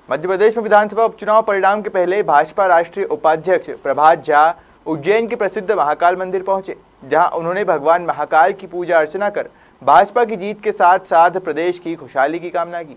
मध्य प्रदेश में विधानसभा उपचुनाव परिणाम के पहले भाजपा राष्ट्रीय उपाध्यक्ष प्रभात झा उज्जैन के प्रसिद्ध महाकाल मंदिर पहुंचे, जहां उन्होंने भगवान महाकाल की पूजा अर्चना कर भाजपा की जीत के साथ साथ प्रदेश की खुशहाली की कामना की।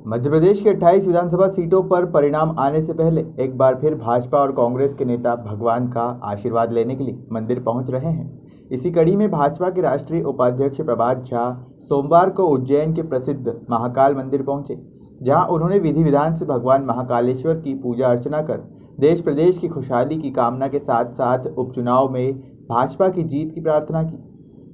मध्य प्रदेश के 28 विधानसभा सीटों पर परिणाम आने से पहले एक बार फिर भाजपा और कांग्रेस के नेता भगवान का आशीर्वाद लेने के लिए मंदिर पहुंच रहे हैं। इसी कड़ी में भाजपा के राष्ट्रीय उपाध्यक्ष प्रभात झा सोमवार को उज्जैन के प्रसिद्ध महाकाल मंदिर पहुंचे, जहां उन्होंने विधि विधान से भगवान महाकालेश्वर की पूजा अर्चना कर देश प्रदेश की खुशहाली की कामना के साथ साथ उपचुनाव में भाजपा की जीत की प्रार्थना की।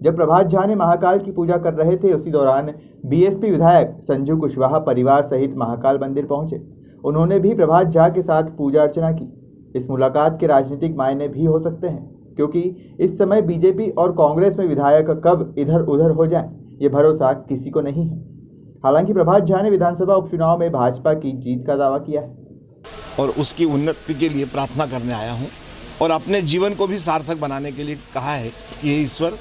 जब प्रभात झा ने महाकाल की पूजा कर रहे थे, उसी दौरान बीएसपी विधायक संजू कुशवाहा परिवार सहित महाकाल मंदिर पहुंचे। उन्होंने भी प्रभात झा के साथ पूजा अर्चना की। इस मुलाकात के राजनीतिक मायने भी हो सकते हैं, क्योंकि इस समय बीजेपी और कांग्रेस में विधायक कब इधर उधर हो जाएं, ये भरोसा किसी को नहीं है। हालांकि प्रभात झा ने विधानसभा उपचुनाव में भाजपा की जीत का दावा किया है और उसकी उन्नति के लिए प्रार्थना करने आया हूं और अपने जीवन को भी सार्थक बनाने के लिए कहा है कि ये ईश्वर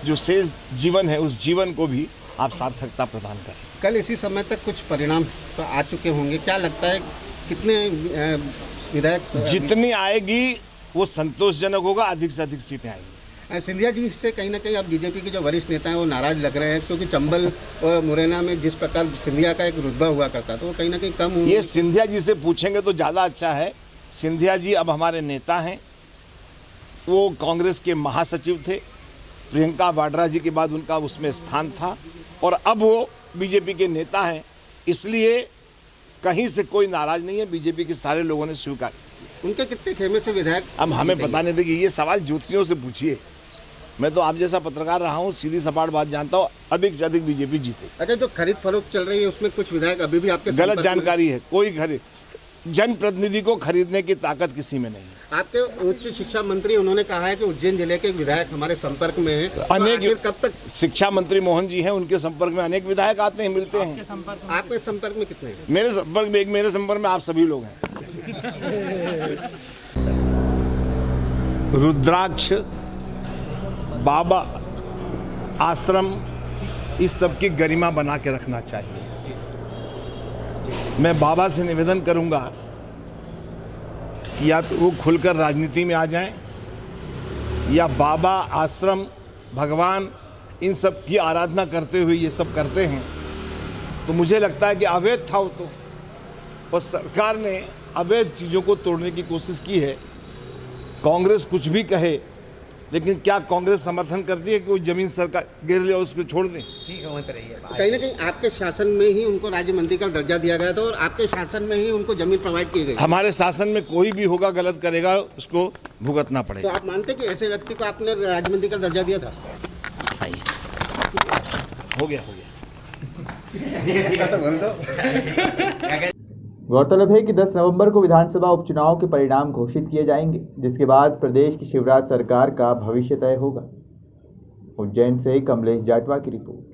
जो शेष जीवन है उस जीवन को भी आप सार्थकता प्रदान करें। कल इसी समय तक कुछ परिणाम तो आ चुके होंगे, क्या लगता है कितने विधायक? जितनी आएगी वो संतोषजनक होगा, अधिक से अधिक सीटें आएंगी। सिंधिया जी से कहीं ना कहीं अब बीजेपी के जो वरिष्ठ नेता हैं वो नाराज लग रहे हैं, क्योंकि चंबल और मुरैना में जिस प्रकार सिंधिया का एक रुतबा हुआ करता तो वो कहीं ना कहीं कम हुआ। ये सिंधिया जी से पूछेंगे तो ज़्यादा अच्छा है। सिंधिया जी अब हमारे नेता हैं, वो कांग्रेस के महासचिव थे, प्रियंका वाड्रा जी के बाद उनका उसमें स्थान था और अब वो बीजेपी के नेता हैं, इसलिए कहीं से कोई नाराज नहीं है। बीजेपी के सारे लोगों ने स्वीकार किया। उनके कितने खेमे से विधायक अब हमें पता नहीं था कि ये सवाल ज्योतिषियों से पूछिए। मैं तो आप जैसा पत्रकार रहा हूँ, सीधी सपाट बात जानता हूँ, अधिक से अधिक बीजेपी जीते। अच्छा, जो खरीद फरोख्त चल रही है उसमें कुछ विधायक अभी भी आपके गलत जानकारी है। कोई खरीद जनप्रतिनिधि को खरीदने की ताकत किसी में नहीं है। आपके उच्च शिक्षा मंत्री उन्होंने कहा है कि उज्जैन जिले के विधायक हमारे संपर्क में हैं। अनेक कब तक शिक्षा मंत्री मोहन जी हैं, उनके संपर्क में अनेक विधायक आते हैं, मिलते हैं। आपके संपर्क में कितने हैं? मेरे संपर्क में आप सभी लोग हैं। रुद्राक्ष, बाबा आश्रम, इस सब की गरिमा बना के रखना चाहिए। मैं बाबा से निवेदन करूंगा कि या तो वो खुलकर राजनीति में आ जाएं, या बाबा आश्रम, भगवान, इन सब की आराधना करते हुए ये सब करते हैं तो मुझे लगता है कि अवैध था वो तो, और सरकार ने अवैध चीज़ों को तोड़ने की कोशिश की है। कांग्रेस कुछ भी कहे, लेकिन क्या कांग्रेस समर्थन करती है कि वो जमीन सरकार गिर ले और उसको छोड़ दें? ठीक है, वहीं पर रहिए। कहीं ना कहीं आपके शासन में ही उनको राज्य मंत्री का दर्जा दिया गया था और आपके शासन में ही उनको जमीन प्रोवाइड की गई। हो शासन में कोई भी होगा गलत करेगा उसको भुगतना पड़ेगा। तो आप मानते कि ऐसे व्यक्ति को आपने राज्य मंत्री का दर्जा दिया था? हो गया गौरतलब है कि 10 नवंबर को विधानसभा उपचुनाव के परिणाम घोषित किए जाएंगे, जिसके बाद प्रदेश की शिवराज सरकार का भविष्य तय होगा। उज्जैन से कमलेश जाटवा की रिपोर्ट।